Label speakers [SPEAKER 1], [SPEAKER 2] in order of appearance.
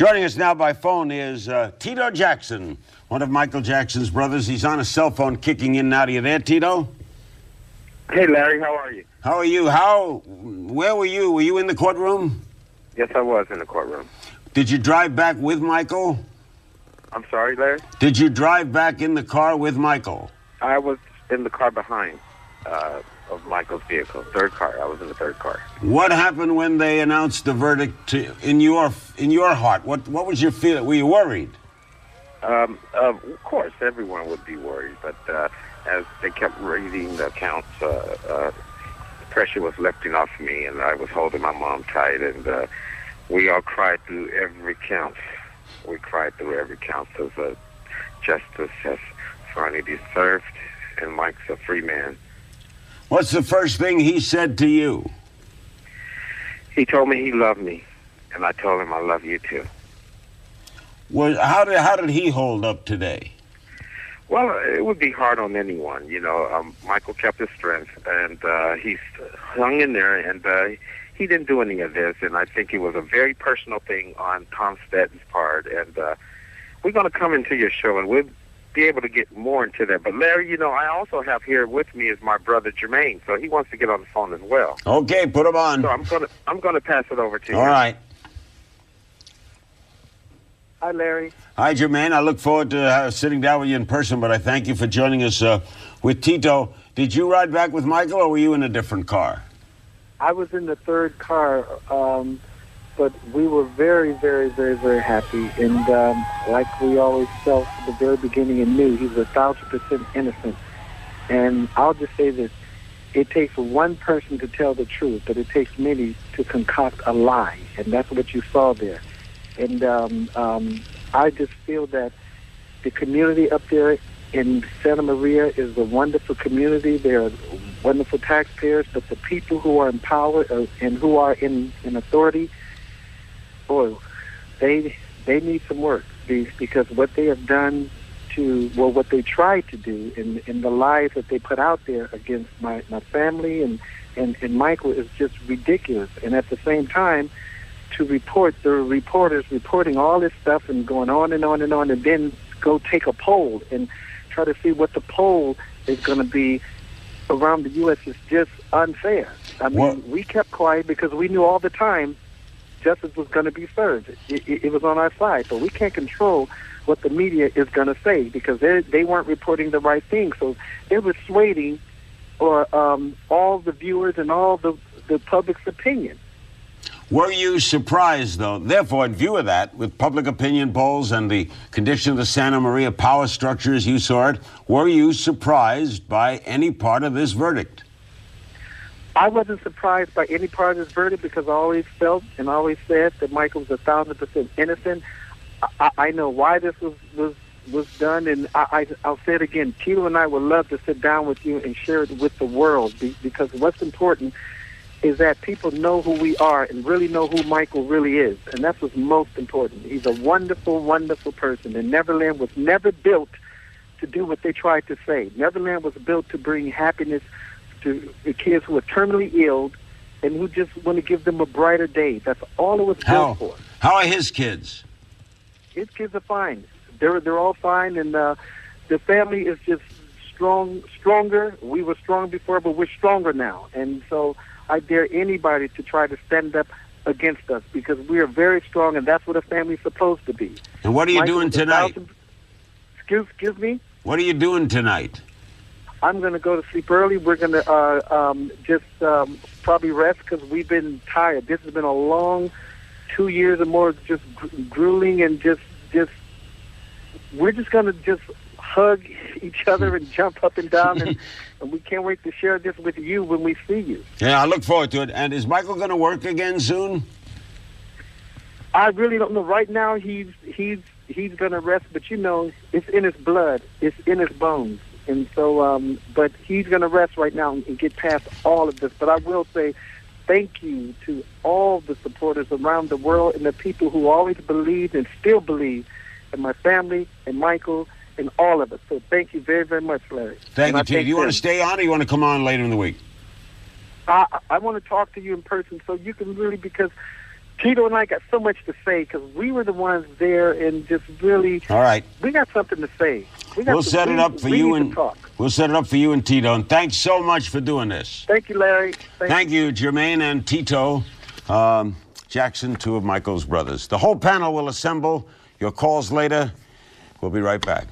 [SPEAKER 1] Joining us now by phone is Tito Jackson, one of Michael Jackson's brothers. He's on a cell phone kicking in and out. Are you there, Tito?
[SPEAKER 2] Hey, Larry, how are you?
[SPEAKER 1] How are you? Where were you? Were you in the courtroom?
[SPEAKER 2] Yes, I was in the courtroom.
[SPEAKER 1] Did you drive back with Michael?
[SPEAKER 2] I'm sorry, Larry?
[SPEAKER 1] Did you drive back in the car with Michael?
[SPEAKER 2] I was in the car behind of Michael's vehicle, third car. I was in the third car.
[SPEAKER 1] What happened when they announced the verdict in your heart? What was your feeling? Were you worried?
[SPEAKER 2] Of course, everyone would be worried, but as they kept reading the accounts, pressure was lifting off me, and I was holding my mom tight, and we all cried through every count. We cried through every count because justice has finally deserved, and Mike's a free man.
[SPEAKER 1] What's the first thing he said to you?
[SPEAKER 2] He told me he loved me, and I told him I love you too.
[SPEAKER 1] Well, how did he hold up today?
[SPEAKER 2] Well, it would be hard on anyone, you know. Michael kept his strength, and he hung in there, and he didn't do any of this, and I think it was a very personal thing on Tom Stetton's part, and we're going to come into your show, and we'll be able to get more into that. But, Larry, you know, I also have here with me is my brother Jermaine, so he wants to get on the phone as well.
[SPEAKER 1] Okay, put him on.
[SPEAKER 2] So I'm going to pass it over to you.
[SPEAKER 1] All right.
[SPEAKER 2] Hi, Larry.
[SPEAKER 1] Hi, Jermaine. I look forward to sitting down with you in person, but I thank you for joining us with Tito. Did you ride back with Michael, or were you in a different car?
[SPEAKER 3] I was in the third car, but we were very, very, very, very happy. And like we always felt at the very beginning and knew, he was 1,000% innocent. And I'll just say this. It takes one person to tell the truth, but it takes many to concoct a lie. And that's what you saw there. And I just feel that the community up there in Santa Maria is a wonderful community. They're wonderful taxpayers, but the people who are in power and who are in authority, boy, they need some work, because what they have done what they tried to do in the lies that they put out there against my family and Michael is just ridiculous. And at the same time, to report, there are reporters reporting all this stuff and going on and on and on, and then go take a poll and try to see what the poll is going to be around the U.S. is just unfair. I mean, we kept quiet because we knew all the time justice was going to be served. It was on our side, but we can't control what the media is going to say because they weren't reporting the right thing. So they were swaying all the viewers and all the public's opinion.
[SPEAKER 1] Were you surprised, though, therefore, in view of that, with public opinion polls and the condition of the Santa Maria power structure as you saw it, were you surprised by any part of this verdict?
[SPEAKER 3] I wasn't surprised by any part of this verdict because I always felt and always said that Michael was 1,000% innocent. I know why this was done, and I'll say it again. Tito and I would love to sit down with you and share it with the world because what's important is that people know who we are and really know who Michael really is. And that's what's most important. He's a wonderful, wonderful person. And Neverland was never built to do what they tried to say. Neverland was built to bring happiness to the kids who are terminally ill and who just want to give them a brighter day. That's all it was built for.
[SPEAKER 1] How are his kids?
[SPEAKER 3] His kids are fine. They're all fine, and the family is just stronger. We were strong before, but we're stronger now. And so I dare anybody to try to stand up against us because we are very strong, and that's what a family's supposed to be.
[SPEAKER 1] And what are you doing tonight?
[SPEAKER 3] Excuse me?
[SPEAKER 1] What are you doing tonight?
[SPEAKER 3] I'm going to go to sleep early. We're going to just probably rest because we've been tired. This has been a long 2 years or more, just grueling, and just we're just going to just hug each other and jump up and down, and we can't wait to share this with you when we see you.
[SPEAKER 1] Yeah, I look forward to it. And is Michael going to work again soon?
[SPEAKER 3] I really don't know. Right now, he's going to rest, but you know, it's in his blood, it's in his bones, and so. But he's going to rest right now and get past all of this. But I will say, thank you to all the supporters around the world and the people who always believed and still believe in my family and Michael and all of us. So thank you very, very much, Larry.
[SPEAKER 1] Thank you, T. Do you want to stay on or you want to come on later in the week?
[SPEAKER 3] I want to talk to you in person so you can really, because Tito and I got so much to say because we were the ones there and just really.
[SPEAKER 1] All right.
[SPEAKER 3] We got something to say.
[SPEAKER 1] We'll set it up for you and Tito. And thanks so much for doing this.
[SPEAKER 3] Thank you, Larry.
[SPEAKER 1] Thank you, Jermaine and Tito Jackson, two of Michael's brothers. The whole panel will assemble. Your calls later. We'll be right back.